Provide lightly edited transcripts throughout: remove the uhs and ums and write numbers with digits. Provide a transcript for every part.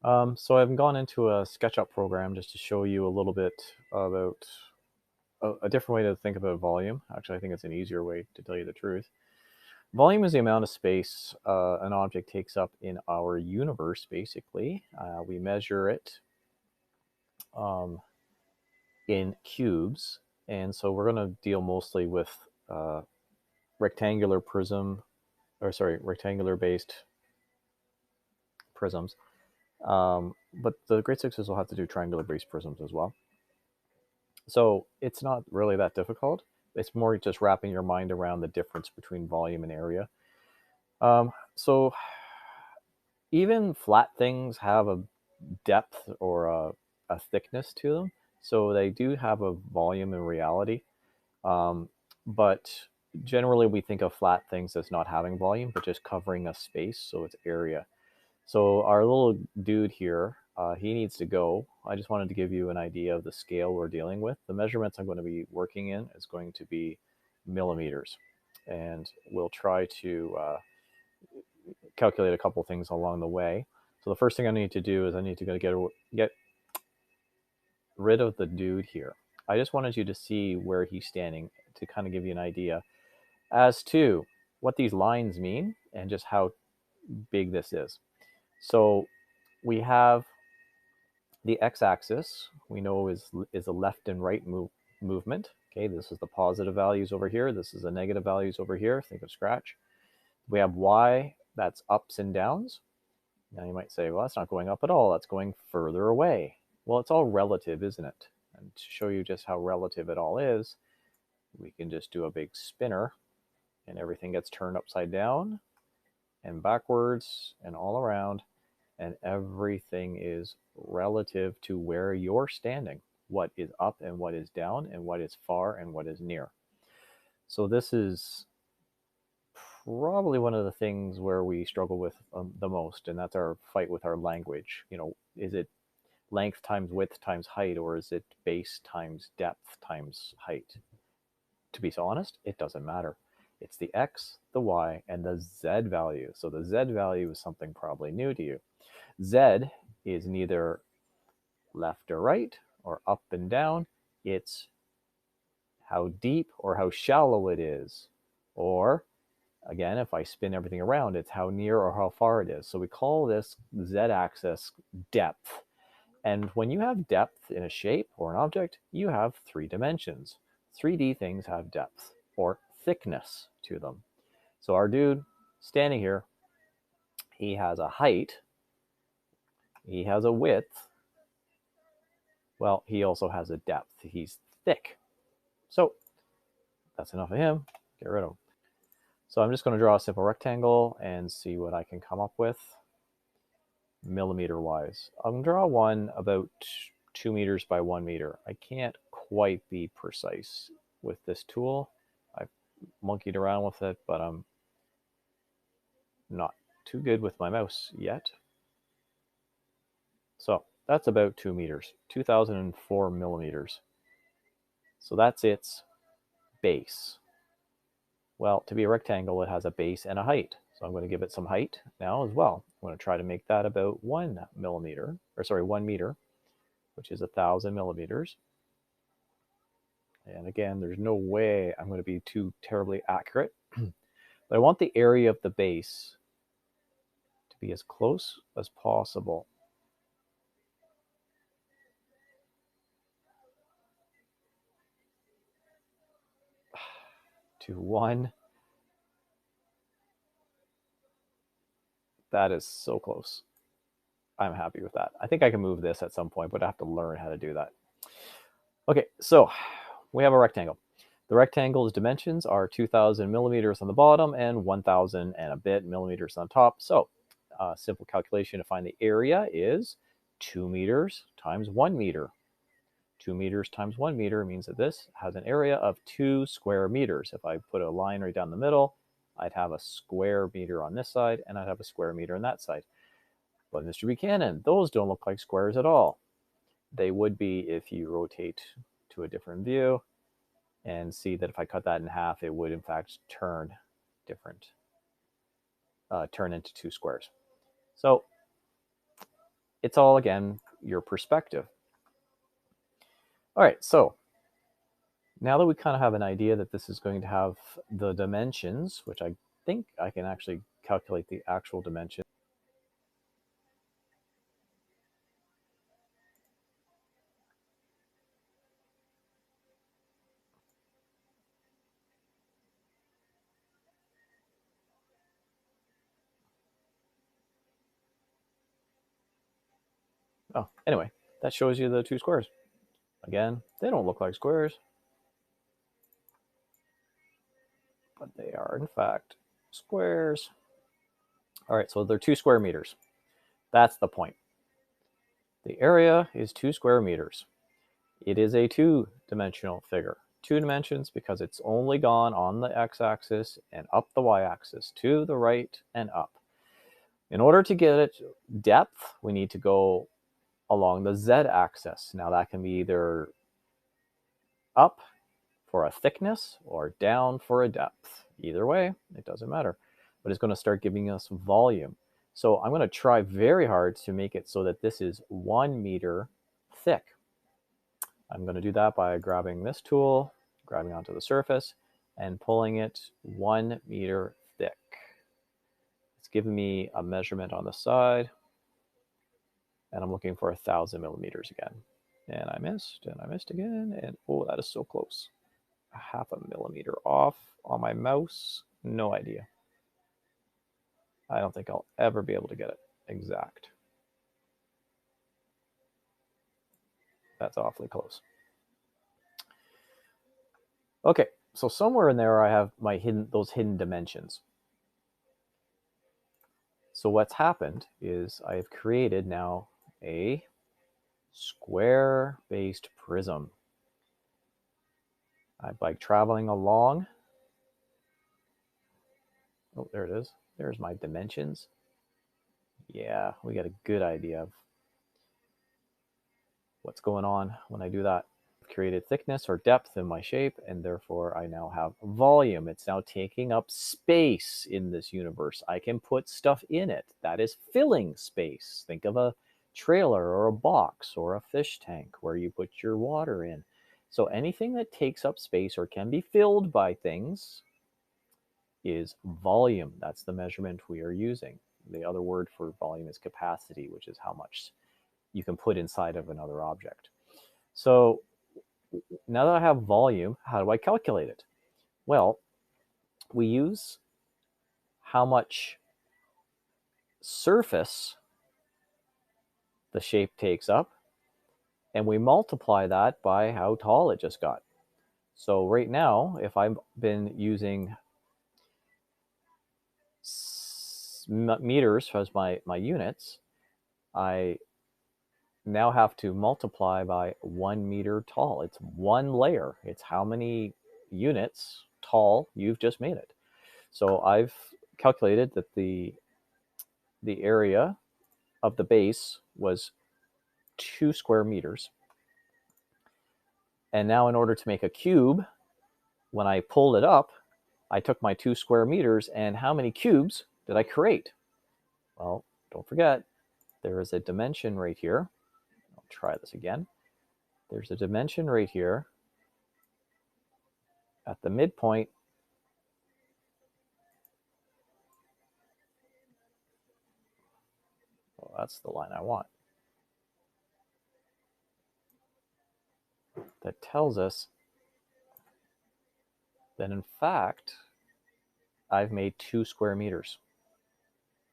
So I've gone into a SketchUp program just to show you a little bit about a different way to think about volume. Actually, I think it's an easier way to tell you the truth. Volume is the amount of space an object takes up in our universe, basically. We measure it um, in cubes, and so we're going to deal mostly with uh, rectangular prism, or sorry, rectangular based prisms. But the grade sixes will have to do triangular based prisms as well. So it's not really that difficult. It's more just wrapping your mind around the difference between volume and area. So even flat things have a depth or a thickness to them. So they do have a volume in reality. Um, but generally, we think of flat things as not having volume, but just covering a space. So it's area. So our little dude here, he needs to go. I just wanted to give you an idea of the scale we're dealing with. The measurements I'm going to be working in is going to be millimeters. And we'll try to calculate a couple things along the way. So the first thing I need to do is I need to get rid of the dude here. I just wanted you to see where he's standing to kind of give you an idea as to what these lines mean and just how big this is. So we have the x-axis, we know is a left and right movement. Okay, this is the positive values over here. This is the negative values over here. Think of Scratch. We have y, that's ups and downs. Now you might say, well, that's not going up at all. That's going further away. Well, it's all relative, isn't it? And to show you just how relative it all is, we can just do a big spinner and everything gets turned upside down and backwards and all around, and everything is relative to where you're standing, what is up and what is down, and what is far and what is near. So this is probably one of the things where we struggle with the most, and that's our fight with our language. Is it length times width times height, or is it base times depth times height? To be so honest, it doesn't matter. It's the x, the y, and the z value. So the z value is something probably new to you. Z is neither left or right or up and down. It's how deep or how shallow it is. Or, again, if I spin everything around, it's how near or how far it is. So we call this z-axis depth. And when you have depth in a shape or an object, you have 3 dimensions. 3D things have depth or thickness to them. So our dude standing here, he has a height, he has a width, well, he also has a depth. He's thick. So that's enough of him. Get rid of him. So I'm just going to draw a simple rectangle and see what I can come up with millimeter wise. I'm going to draw one about 2 meters by 1 meter. I can't quite be precise with this tool. I've monkeyed around with it, but I'm not too good with my mouse yet. So that's about 2 meters, 2004 millimeters. So that's its base. Well, to be a rectangle, it has a base and a height. So I'm going to give it some height now as well. I'm going to try to make that about 1 millimeter, or sorry, 1 meter, which is 1,000 millimeters. And again, there's no way I'm going to be too terribly accurate. But I want the area of the base to be as close as possible to 1. That is so close. I'm happy with that. I think I can move this at some point, but I have to learn how to do that. Okay, so we have a rectangle. The rectangle's dimensions are 2,000 millimeters on the bottom and 1,000 and a bit millimeters on top. So simple calculation to find the area is 2 meters times 1 meter. 2 meters times 1 meter means that this has an area of 2 square meters. If I put a line right down the middle, I'd have a square meter on this side, and I'd have a square meter on that side. But Mr. Buchanan, those don't look like squares at all. They would be if you rotate to a different view and see that if I cut that in half, it would in fact turn different, turn into 2 squares. So it's all, again, your perspective. All right, so now that we kind of have an idea that this is going to have the dimensions, which I think I can actually calculate the actual dimension. Oh, anyway, that shows you the two squares. Again, they don't look like squares, but they are, in fact, squares. All right, so they're 2 square meters. That's the point. The area is 2 square meters. It is a two-dimensional figure. 2 dimensions because it's only gone on the x-axis and up the y-axis, to the right and up. In order to get it depth, we need to go along the z-axis. Now that can be either up for a thickness or down for a depth. Either way, it doesn't matter. But it's going to start giving us volume. So I'm going to try very hard to make it so that this is 1 meter thick. I'm going to do that by grabbing this tool, grabbing onto the surface, and pulling it 1 meter thick. It's giving me a measurement on the side, and I'm looking for 1,000 millimeters again. And I missed again, and oh, that is so close. 0.5 millimeter off on my mouse, no idea. I don't think I'll ever be able to get it exact. That's awfully close. Okay, so somewhere in there I have my those hidden dimensions. So what's happened is I've created now a square-based prism. By traveling along, oh, there it is. There's my dimensions. Yeah, we got a good idea of what's going on when I do that. I've created thickness or depth in my shape, and therefore I now have volume. It's now taking up space in this universe. I can put stuff in it. That is filling space. Think of a trailer or a box or a fish tank where you put your water in. So anything that takes up space or can be filled by things is volume. That's the measurement we are using. The other word for volume is capacity, which is how much you can put inside of another object. So now that I have volume, how do I calculate it? Well, we use how much surface the shape takes up, and we multiply that by how tall it just got. So right now, if I've been using meters as my units, I now have to multiply by 1 meter tall. It's one layer. It's how many units tall you've just made it. So I've calculated that the area of the base was 2 square meters. And now in order to make a cube, when I pulled it up, I took my 2 square meters, and how many cubes did I create? Well, don't forget, there is a dimension right here. I'll try this again. There's a dimension right here at the midpoint. Well, that's the line I want. That tells us that, in fact, I've made 2 square meters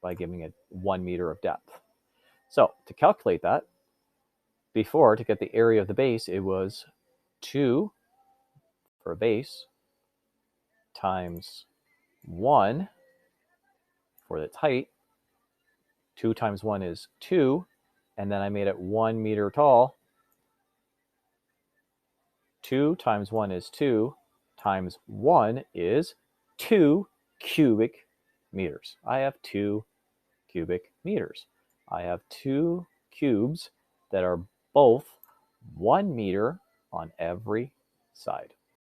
by giving it 1 meter of depth. So to calculate that, before, to get the area of the base, it was 2 for a base times 1 for its height. 2 times 1 is 2, and then I made it 1 meter tall. 2 times 1 is 2, times 1 is 2 cubic meters. I have 2 cubic meters. I have 2 cubes that are both 1 meter on every side.